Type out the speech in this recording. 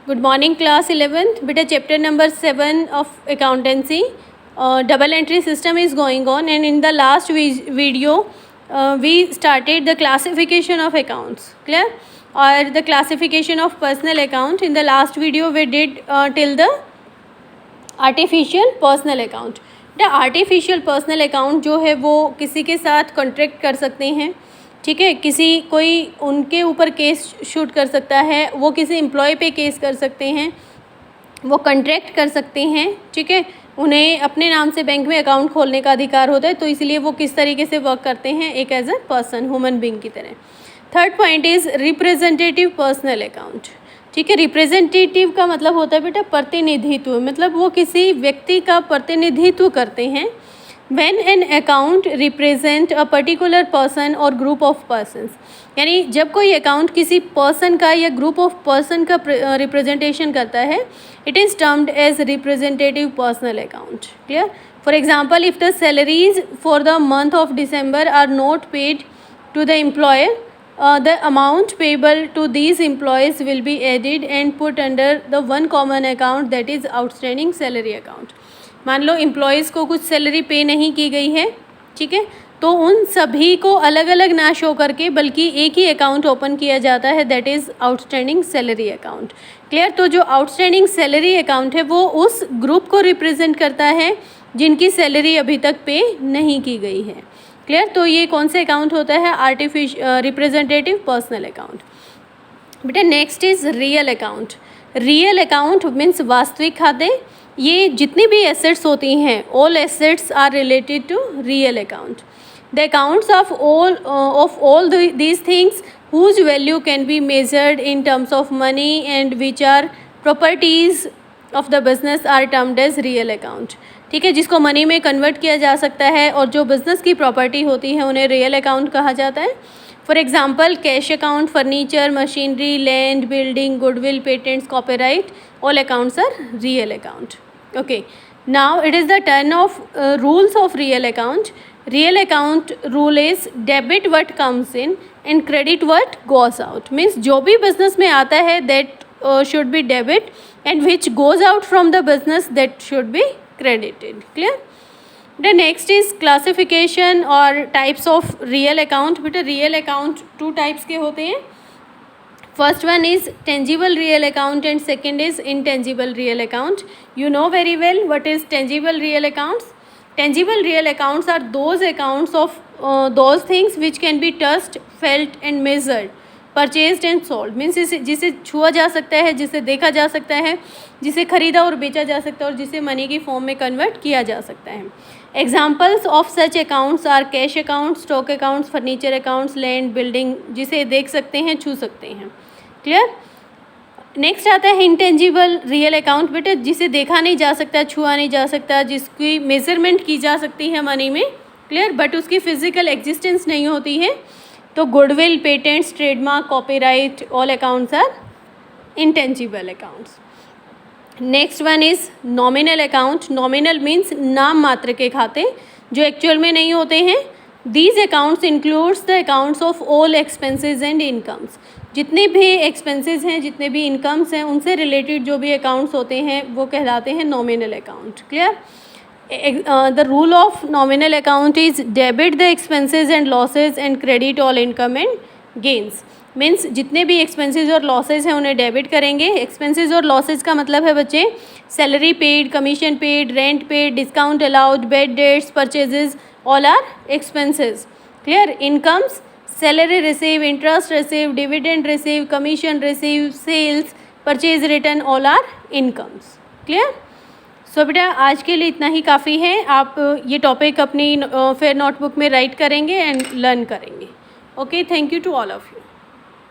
Good morning, class 11th. Beta, chapter number 7 of accountancy. Double entry system is going on, and in the last video, we started the classification of accounts. Clear? Or the classification of personal account. In the last video, we did till the artificial personal account. बेटा artificial personal account जो है वो किसी के साथ contract कर सकते हैं, ठीक है. कोई उनके ऊपर केस शूट कर सकता है, वो किसी एम्प्लॉय पे केस कर सकते हैं, वो कॉन्ट्रैक्ट कर सकते हैं, ठीक है. उन्हें अपने नाम से बैंक में अकाउंट खोलने का अधिकार होता है, तो इसलिए वो किस तरीके से वर्क करते हैं, एक as a person, human being की तरह. Third point is representative personal account. ठीक है, रिप्रेजेंटेटिव का मतलब होता है बेटा प्रतिनिधित्व, मतलब वो किसी व्यक्ति का प्रतिनिधित्व करते हैं. When an account represent a particular person और ग्रुप ऑफ पर्सनस, यानी जब कोई अकाउंट किसी पर्सन का या ग्रुप ऑफ पर्सन का रिप्रेजेंटेशन करता है, it is termed as representative personal account. Clear? For example, if the salaries for the month of December are not paid to the employer, the amount payable to these employees will be added and put under the one common account, that is outstanding salary account. मान लो employees को कुछ salary पे नहीं की गई है, ठीक है, तो उन सभी को अलग अलग ना शो करके बल्कि एक ही अकाउंट ओपन किया जाता है, that is outstanding salary account. Clear? तो जो आउटस्टैंडिंग सैलरी अकाउंट है वो उस ग्रुप को रिप्रेजेंट करता है जिनकी सैलरी अभी तक पे नहीं की गई है. क्लियर? तो ये कौन से अकाउंट होता है? Representative personal account. बेटा next is real account. Real account means वास्तविक खाते. ये जितनी भी एसेट्स होती हैं, all assets are related to real account. The accounts of all these things whose value can be measured in terms of money and which are properties of the business are termed as real account. ठीक है, जिसको money में convert किया जा सकता है और जो बिज़नेस की प्रॉपर्टी होती है उन्हें रियल अकाउंट कहा जाता है. For example, cash account, furniture, machinery, land, building, goodwill, patents, copyright, all accounts are real account. Okay, now it is the turn of rules of real account. Real account rule is debit what comes in and credit what goes out. Means जो भी बिजनेस में आता है that should be debit and which goes out from the business that should be credited. Clear? The next is classification or types of real account. बेटा real account two types के होते हैं. First one is tangible real account and second is intangible real account. You know very well what is tangible real accounts. Tangible real accounts are those accounts of those things which can be touched, felt and measured. Purchased and sold means जिसे छुआ जा सकता है, जिसे देखा जा सकता है, जिसे खरीदा और बेचा जा सकता है और जिसे मनी की फॉर्म में कन्वर्ट किया जा सकता है. Examples of such accounts are cash accounts, stock accounts, furniture accounts, land, building, जिसे देख सकते हैं, छू सकते हैं. क्लियर? नेक्स्ट आता है इंटेंजिबल रियल अकाउंट. बेटा जिसे देखा नहीं जा सकता, छुआ नहीं जा सकता, जिसकी मेजरमेंट की जा सकती है मनी में. क्लियर? बट उसकी फिजिकल एग्जिस्टेंस नहीं होती है. तो goodwill, patents, trademark, copyright, all accounts are intangible accounts. Next one is nominal account. Nominal means नाम मात्र के खाते जो एक्चुअल में नहीं होते हैं. These accounts includes the accounts of all expenses and incomes. जितने भी एक्सपेंसेस हैं, जितने भी इनकम्स हैं, उनसे रिलेटेड जो भी अकाउंट्स होते हैं वो कहलाते हैं nominal account. Clear? The rule of nominal account is debit the expenses and losses and credit all income and gains. Means जितने भी एक्सपेंसेस और लॉसेज हैं उन्हें डेबिट करेंगे. एक्सपेंसेस और लॉसेज का मतलब है बच्चे salary paid, commission paid, rent paid, discount allowed, bad debts, purchases, all are expenses. Clear? Incomes, salary receive, interest receive, dividend receive, commission receive, sales, purchase return, all are incomes. Clear? So बेटा आज के लिए इतना ही काफ़ी है. आप ये topic अपनी फिर नोटबुक में राइट करेंगे एंड लर्न करेंगे. Okay, thank you to all of you.